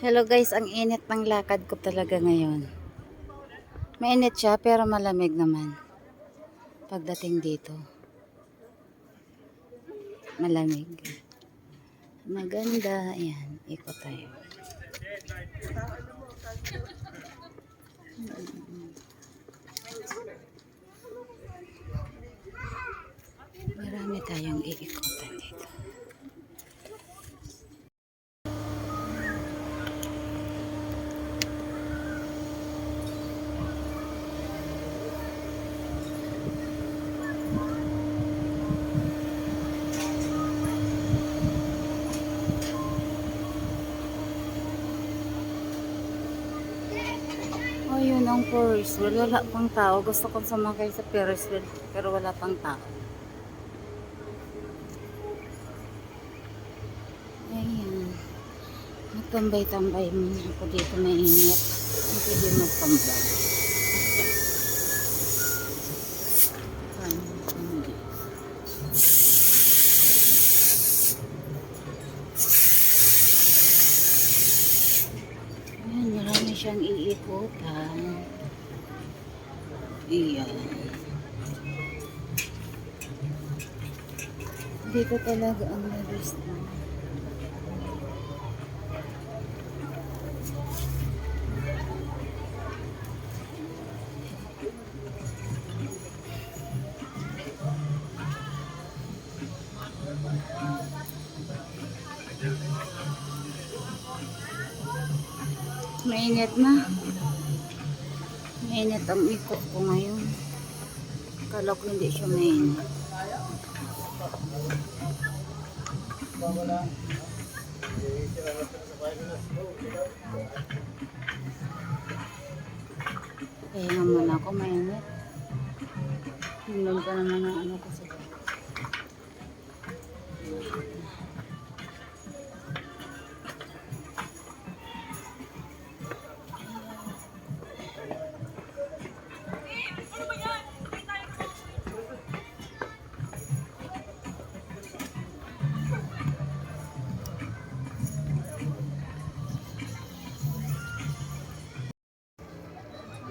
Hello guys, ang init ng lakad ko talaga ngayon. Mainit siya pero malamig naman. Pagdating dito, malamig. Maganda. Ayan, ikot tayo. Marami tayong iikotan dito. Oh, yun ang Ferris wheel. Wala pang tao. Gusto kong sumakay sa Ferris wheel pero wala pang tao. Ayan. Magtambay-tambay muna ako dito, mainit. Hindi pwede magtambay. Ayan, marami siyang iikutan. Ayan. Dito talaga ang labis na. Mainit na. Mainit ang ikot ko ngayon. Akala ko hindi siya mainit. Kaya naman ako mainit. Tingnan ka naman ang ano ko sa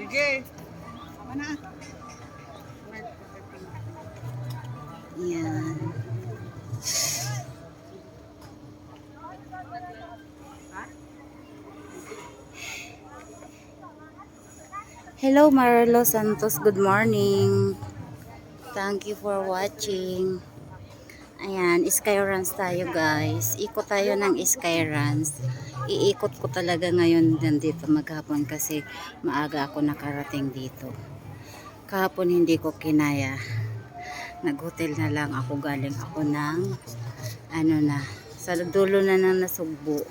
Sige. Tama na. yan. Hello Marlo Santos, good morning. Thank you for watching. Ayan, Skyruns tayo guys. Ikot tayo ng Skyruns. Iikot ko talaga ngayon dito maghapon kasi maaga ako nakarating dito. Kahapon hindi ko kinaya. Nag-hotel na lang ako, galing ako ng ano na, sa dulo na ng Nasugbo.